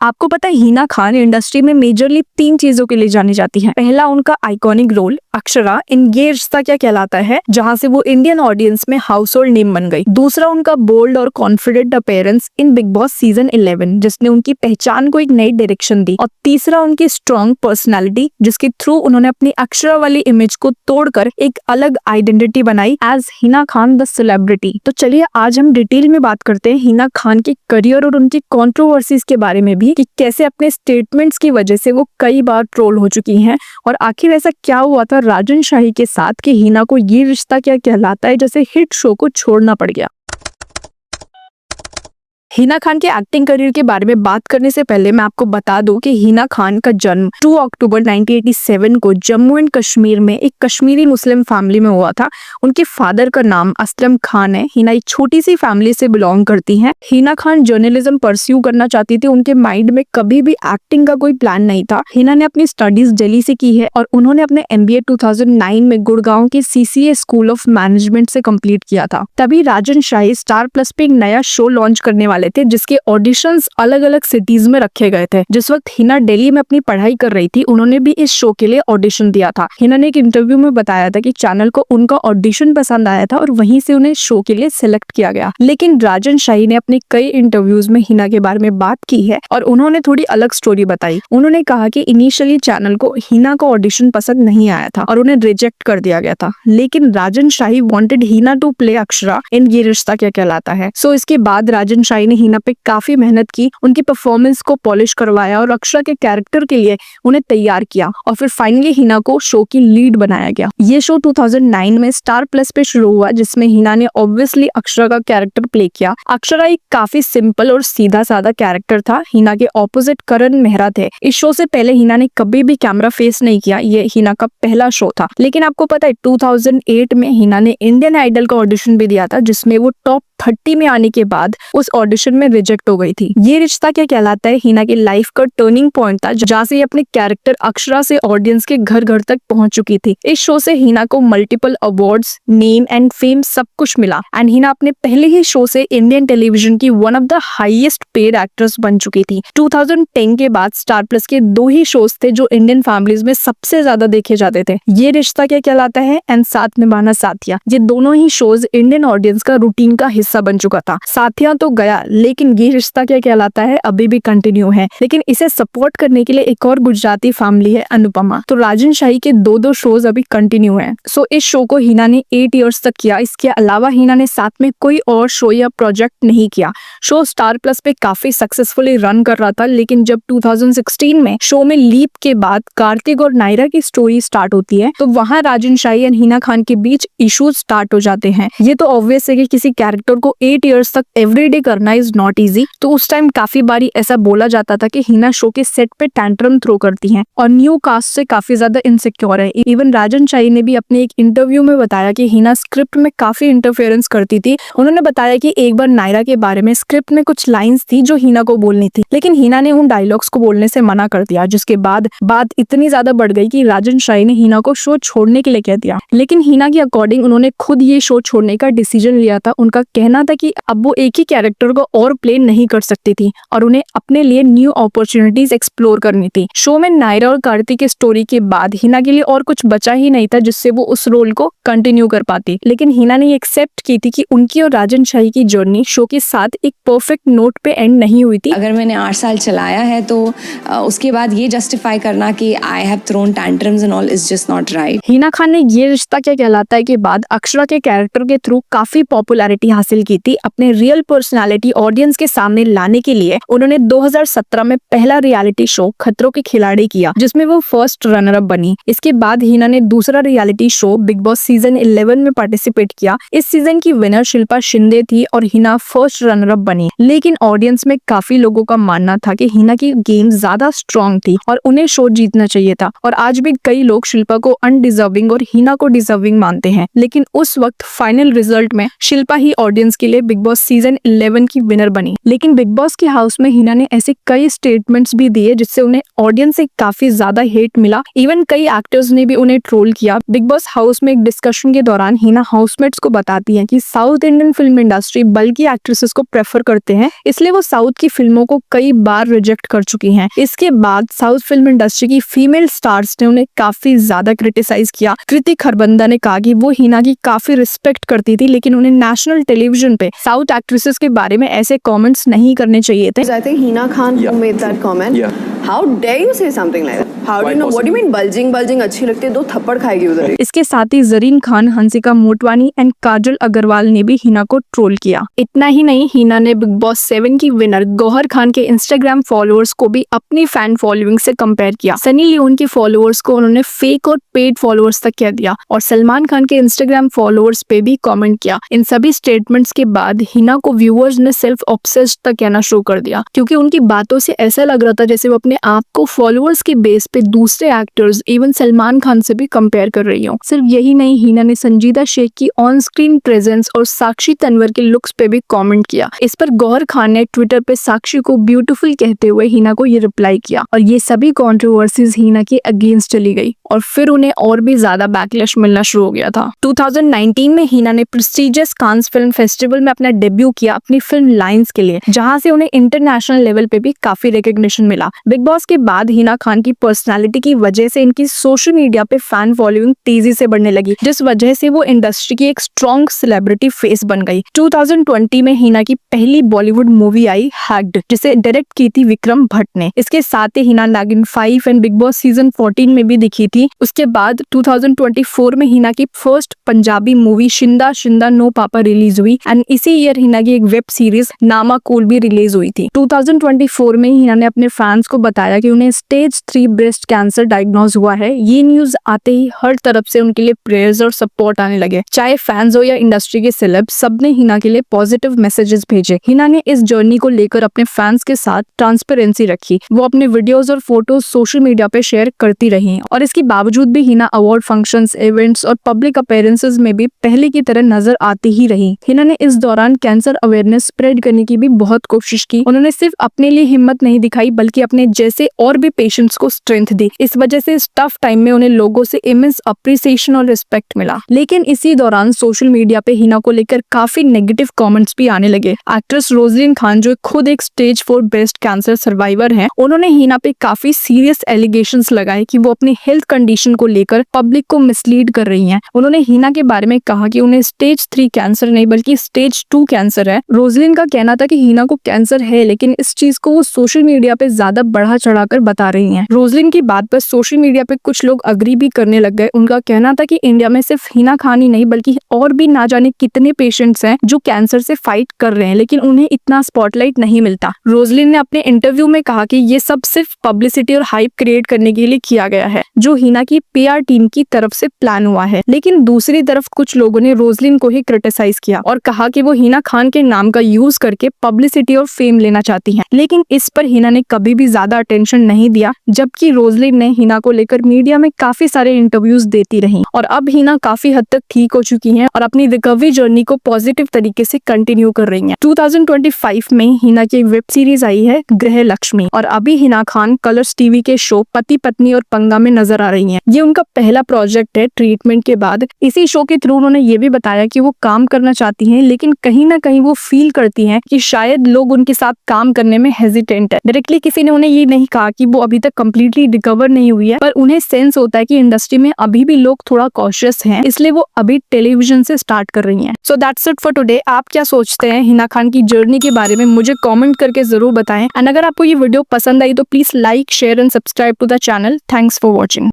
आपको पता है हिना खान इंडस्ट्री में मेजरली 3 चीजों के लिए जानी जाती हैं। पहला उनका iconic role Akshara in Yeh Rishta क्या कहलाता है, जहां से वो इंडियन ऑडियंस में हाउस होल्ड नेम बन गई। दूसरा उनका बोल्ड और confident appearance in big boss season 11 जिसने उनकी पहचान को एक नई डायरेक्शन दी। और तीसरा उनकी स्ट्रॉन्ग पर्सनैलिटी जिसके थ्रू उन्होंने अपनी अक्षरा वाली इमेज को तोड़कर एक अलग आइडेंटिटी बनाई as Hina Khan the celebrity. तो चलिए आज हम डिटेल में बात करते हैं हिना खान के करियर और उनकी कंट्रोवर्सीज के बारे में भी, कि कैसे अपने स्टेटमेंट्स की वजह से वो कई बार ट्रोल हो चुकी हैं और आखिर ऐसा क्या हुआ था राजन शाही के साथ कि हिना को ये रिश्ता क्या कहलाता है जैसे हिट शो को छोड़ना पड़ गया। हिना खान के एक्टिंग करियर के बारे में बात करने से पहले मैं आपको बता दूं कि हिना खान का जन्म 2 अक्टूबर 1987 को जम्मू एंड कश्मीर में एक कश्मीरी मुस्लिम फैमिली में हुआ था। उनके फादर का नाम असलम खान है। हिना एक छोटी सी फैमिली से बिलोंग करती हैं। हिना खान जर्नलिज्म परस्यू करना चाहती थी। उनके माइंड में कभी भी एक्टिंग का कोई प्लान नहीं था। हिना ने अपनी स्टडीज दिल्ली से की है और उन्होंने अपने MBA 2009 में गुड़गांव के CCA स्कूल ऑफ मैनेजमेंट से कंप्लीट किया था। तभी राजन शाही स्टार प्लस पे एक नया शो लॉन्च करने वाले थे जिसके ऑडिशंस अलग अलग सिटीज में रखे गए थे। जिस वक्त हिना दिल्ली में अपनी पढ़ाई कर रही थी उन्होंने भी इस शो के लिए ऑडिशन दिया था। हिना ने एक इंटरव्यू में बताया था कि चैनल को उनका ऑडिशन पसंद आया था और वहीं से उन्हें शो के लिए सिलेक्ट किया गया। लेकिन राजन शाही ने अपने कई इंटरव्यूज में हिना के बारे में बात की है और उन्होंने थोड़ी अलग स्टोरी बताई। उन्होंने कहा कि इनिशियली चैनल को हिना का ऑडिशन पसंद नहीं आया था और उन्हें रिजेक्ट कर दिया गया था, लेकिन Rajan Shahi wanted Hina to play Akshara in Yeh Rishta क्या कहलाता है। सो इसके बाद राजन शाही ने हिना पे काफी मेहनत की, उनकी परफॉर्मेंस को पॉलिश करवाया और अक्षरा के कैरेक्टर के लिए उन्हें तैयार किया और फिर फाइनली हिना को शो की लीड बनाया गया। ये शो 2009 में स्टार प्लस पे शुरू हुआ जिसमें हिना ने ऑब्वियसली अक्षरा का कैरेक्टर प्ले किया। अक्षरा एक काफी सिंपल और सीधा साधा कैरेक्टर था। हिना के ऑपोजिट करण मेहरा थे। इस शो से पहले हिना ने कभी भी कैमरा फेस नहीं किया। ये हिना का पहला शो था। लेकिन आपको पता है 2008 में हिना ने इंडियन आइडल का ऑडिशन भी दिया था जिसमें वो टॉप 30 में आने के बाद उस ऑडिशन में रिजेक्ट हो गई थी। ये रिश्ता क्या कहलाता है हिना की लाइफ का टर्निंग पॉइंट था जहाँ से अपने कैरेक्टर अक्षरा से ऑडियंस के घर घर तक पहुंच चुकी थी। इस शो से हिना को multiple awards, name and fame सब कुछ मिला एंड हिना अपने पहले ही शो से इंडियन टेलीविजन की one of the highest paid actress बन चुकी थी। 2010 के बाद स्टार प्लस के 2 ही शोज थे जो इंडियन फैमिलीज में सबसे ज्यादा देखे जाते थे। ये रिश्ता क्या कहलाता है एंड साथ निभाना साथिया, ये दोनों ही शोज इंडियन ऑडियंस का रूटीन का हिस्सा बन चुका था। साथिया तो गया लेकिन ये रिश्ता क्या कहलाता है अभी भी कंटिन्यू है। लेकिन इसे सपोर्ट करने के लिए एक और गुजराती फैमिली है अनुपमा। तो राजन शाही के 2 शोज अभी कंटिन्यू है। सो इस शो को हिना ने 8 इयर्स तक किया। इसके अलावा हिना ने साथ में कोई और शो या प्रोजेक्ट नहीं किया। शो स्टार प्लस पे काफी सक्सेसफुली रन कर रहा था, लेकिन जब 2016 में शो में लीप के बाद कार्तिक और नायरा की स्टोरी स्टार्ट होती है तो वहां राजन शाही एंड हिना खान के बीच इश्यूज स्टार्ट हो जाते हैं। ये तो ऑब्वियस है कि किसी कैरेक्टर को 8 इयर्स तक एवरीडे करना इज नॉट इजी। तो उस टाइम काफी बारी ऐसा बोला जाता था कि हिना शो के सेट पे टैंट्रम थ्रो करती हैं और न्यू कास्ट से काफी ज्यादा इनसिक्योर है। इवन राजन शाही ने भी अपने एक इंटरव्यू में बताया कि हिना स्क्रिप्ट में काफी इंटरफेरेंस करती थी। उन्होंने बताया कि एक बार नायरा के बारे में स्क्रिप्ट में कुछ लाइंस थी जो हिना को बोलनी थी, लेकिन हिना ने उन डायलॉग्स को बोलने से मना कर दिया, जिसके बाद बात इतनी ज्यादा बढ़ गई कि राजन शाही ने हिना को शो छोड़ने के लिए कह दिया। लेकिन हिना के अकॉर्डिंग उन्होंने खुद ये शो छोड़ने का डिसीजन लिया था। उनका कहना था कि अब वो एक ही कैरेक्टर को और प्ले नहीं कर सकती थी और उन्हें अपने लिए न्यू अपॉर्चुनिटीज एक्सप्लोर करनी थी। शो में नायरा और कार्तिक की स्टोरी के बाद हिना के लिए और कुछ बचा ही नहीं था जिससे वो उस रोल को कंटिन्यू कर पाती। लेकिन हिना ने एक्सेप्ट की थी कि उनकी और राजन शाही की जर्नी शो के साथ एक परफेक्ट नोट पे एंड नहीं हुई थी। अगर मैंने 8 साल चलाया है तो उसके बाद ये जस्टिफाई करना कि I have thrown tantrums and all is just not right. Hina Khan ने ये रिश्ता क्या कहलाता है के बाद अक्षरा के कैरेक्टर के थ्रू काफी पॉपुलैरिटी हासिल की थी। अपने रियल पर्सनालिटी ऑडियंस के सामने लाने के लिए उन्होंने 2017 में पहला रियलिटी शो खतरों के खिलाड़ी किया जिसमें वो फर्स्ट रनर अप बनी। इसके बाद हिना ने दूसरा reality show big boss season 11 में पार्टिसिपेट किया। इस सीजन की विनर शिल्पा शिंदे थी और हिना फर्स्ट रनर अप बनी। लेकिन ऑडियंस में काफी लोगों का मानना था कि हिना की गेम ज्यादा स्ट्रॉन्ग थी और उन्हें शो जीतना चाहिए था। और आज भी कई लोग शिल्पा को अनडिजर्विंग और हिना को डिजर्विंग मानते हैं। लेकिन उस वक्त फाइनल रिजल्ट में शिल्पा ही ऑडियंस ऑडियंस के लिए बिग बॉस सीजन 11 की विनर बनी। लेकिन बिग बॉस के हाउस में हिना ने ऐसे कई स्टेटमेंट्स भी दिए जिससे उन्हें ऑडियंस से काफी ज्यादा हेट मिला। इवन कई एक्टर्स ने भी उन्हें ट्रोल किया। बिग बॉस हाउस में एक डिस्कशन के दौरान हिना हाउसमेट्स को बताती है कि साउथ इंडियन फिल्म इंडस्ट्री बल्कि एक्ट्रेसेस को प्रेफर करते हैं, इसलिए वो साउथ की फिल्मों को कई बार रिजेक्ट कर चुकी हैं। इसके बाद साउथ फिल्म इंडस्ट्री की फीमेल स्टार्स ने उन्हें काफी ज्यादा क्रिटिसाइज किया। कृति खरबंदा ने कहा कि वो हिना की काफी रिस्पेक्ट करती थी, लेकिन उन्हें नेशनल टेलीविजन पे साउथ एक्ट्रेसेस के बारे में ऐसे कमेंट्स नहीं करने चाहिए थे। I think Hina Khan who made that comment. Yeah. How dare you say something like that? How do you know? What do you mean bulging अच्छी लगती है? 2 थप्पड़ खाएगी उधर ही। इसके साथ ही जरीन खान, हंसिका मोटवानी एंड काजल अग्रवाल ने भी हिना को ट्रोल किया। इतना ही नहीं, हिना ने बिग बॉस 7 की विनर गौहर खान के इंस्टाग्राम फॉलोअर्स को भी अपनी फैन फॉलोइंग से कंपेयर किया। सनी लियोन के फॉलोअर्स को उन्होंने फेक और पेड फॉलोअर्स तक कह दिया और सलमान खान के इंस्टाग्राम फॉलोअर्स पे भी कमेंट किया। इन सभी स्टेटमेंट्स के बाद हिना को व्यूअर्स ने सेल्फ ऑब्सेस्ड तक कहना शुरू कर दिया, क्योंकि उनकी बातों से ऐसा लग रहा था जैसे वो अपने आप को फॉलोअर्स के बेस पे दूसरे एक्टर्स इवन सलमान खान से भी कंपेयर कर रही हो। सिर्फ यही नहीं, हिना ने संजीदा शेख की ऑन स्क्रीन प्रेजेंस और साक्षी तन्वर के लुक्स पे भी कमेंट किया। इस पर गौहर खान ने ट्विटर पे साक्षी को ब्यूटीफुल कहते हुए हिना को ये रिप्लाई किया और ये सभी कंट्रोवर्सीज हिना के अगेंस्ट चली गई और फिर उन्हें और भी ज्यादा बैकलैश मिलना शुरू हो गया था। 2019 में हिना ने प्रेस्टिजियस कांस फिल्म फेस्टिवल में अपना डेब्यू किया अपनी फिल्म लाइंस के लिए, जहां से उन्हें इंटरनेशनल लेवल पे भी काफी रिकॉग्निशन मिला। बिग बॉस के बाद हिना खान की पर्सनालिटी की वजह से इनकी सोशल मीडिया पे फैन फॉलोइंग तेजी से बढ़ने लगी, जिस वजह से वो इंडस्ट्री की एक स्ट्रॉन्ग सेलिब्रिटी फेस बन गई। 2020 में हिना की पहली बॉलीवुड मूवी आई हैक्ड, जिसे डायरेक्ट की थी विक्रम भट्ट ने। इसके साथ ही हिना नागिन 5 एंड बिग बॉस सीजन 14 में भी दिखी थी। उसके बाद 2024 में हिना की फर्स्ट पंजाबी मूवी शिंदा शिंदा नो पापा रिलीज हुई एंड इसी ईयर हिना की एक वेब सीरीज नामा कूल भी रिलीज हुई थी। 2024 में हिना ने अपने फैंस को बताया कि उन्हें स्टेज 3 ब्रेस्ट कैंसर डायग्नोज हुआ है। ये न्यूज आते ही हर तरफ से उनके लिए प्रेयर्स और सपोर्ट आने लगे, चाहे फैंस हो या इंडस्ट्री के सेलेब, सबने हिना के लिए पॉजिटिव मैसेजेस भेजे। हिना ने इस जर्नी को लेकर अपने फैंस के साथ ट्रांसपेरेंसी रखी। वो अपने वीडियोस और फोटोज सोशल मीडिया पे शेयर करती रही और इसके बावजूद भी हिना अवार्ड फंक्शंस, इवेंट्स और पब्लिक अपीयरेंसेस में भी पहले की तरह नजर आती ही रही। हिना ने इस दौरान कैंसर अवेयरनेस स्प्रेड करने की भी बहुत कोशिश की। उन्होंने सिर्फ अपने लिए हिम्मत नहीं दिखाई बल्कि अपने जैसे और भी पेशेंट्स को स्ट्रेंथ दी। इस वजह से इस टफ टाइम में उन्हें लोगों से इमेंस अप्रिसिएशन और रिस्पेक्ट मिला। लेकिन इसी दौरान सोशल मीडिया पे हिना को लेकर काफी नेगेटिव कमेंट्स भी आने लगे। एक्ट्रेस रोजलिन खान, जो खुद एक स्टेज 4 ब्रेस्ट कैंसर सर्वाइवर हैं, उन्होंने हिना पे काफी सीरियस एलिगेशंस लगाए कि वो अपनी हेल्थ कंडीशन को लेकर पब्लिक को मिसलीड कर रही हैं। उन्होंने हिना के बारे में कहा कि उन्हें स्टेज 3 कैंसर नहीं बल्कि स्टेज 2 कैंसर है। रोजलिन का कहना था कि हिना को कैंसर है, लेकिन इस चीज को वो सोशल मीडिया पे ज्यादा बढ़ा चढ़ाकर बता रही हैं। रोजलिन की बात पर सोशल मीडिया पे कुछ लोग अग्री भी करने लग गए। उनका कहना था कि इंडिया में सिर्फ हिना खान ही नहीं बल्कि और भी ना जाने कितने पेशेंट्स हैं जो कैंसर से फाइट कर रहे हैं, लेकिन उन्हें इतना स्पॉटलाइट नहीं मिलता। रोजलिन ने अपने इंटरव्यू में कहा कि ये सब सिर्फ पब्लिसिटी और हाइप क्रिएट करने के लिए किया गया है, जो हिना की PR टीम की तरफ से प्लान हुआ है। लेकिन दूसरी तरफ कुछ लोगों ने रोजलिन को ही क्रिटिसाइज किया और कहा कि वो हिना खान के नाम का यूज करके पब्लिसिटी और फेम लेना चाहती हैं। लेकिन इस पर हिना ने कभी भी ज्यादा अटेंशन नहीं दिया, जबकि रोजलिन ने हिना को लेकर मीडिया में काफी सारे इंटरव्यूज देती रही और अब हिना काफी हद तक ठीक हो चुकी हैं और अपनी रिकवरी जर्नी को पॉजिटिव तरीके से कंटिन्यू कर रही हैं। 2025 में हिना की वेब सीरीज आई है गृह लक्ष्मी और अभी हिना खान कलर्स टीवी के शो पति पत्नी और पंगा में नजर आ रही हैं। ये उनका पहला प्रोजेक्ट है ट्रीटमेंट के बाद। इसी शो के थ्रू उन्होंने ये भी बताया कि वो काम करना चाहती हैं, लेकिन कहीं ना कहीं वो फील करती हैं कि शायद लोग उनके साथ काम करने में हेजिटेंट है। डायरेक्टली किसी ने उन्हें ये नहीं कहा कि वो अभी तक कंप्लीटली रिकवर नहीं हुई है, पर उन्हें सेंस होता है कि इंडस्ट्री में अभी भी लोग थोड़ा कॉशियस हैं, इसलिए वो अभी टेलीविजन से स्टार्ट कर रही हैं। So that's it for today. आप क्या सोचते हैं हिना खान की जर्नी के बारे में, मुझे कमेंट करके जरूर बताएं। एंड अगर आपको ये वीडियो पसंद आई तो please like, share and subscribe to the channel. Thanks for watching.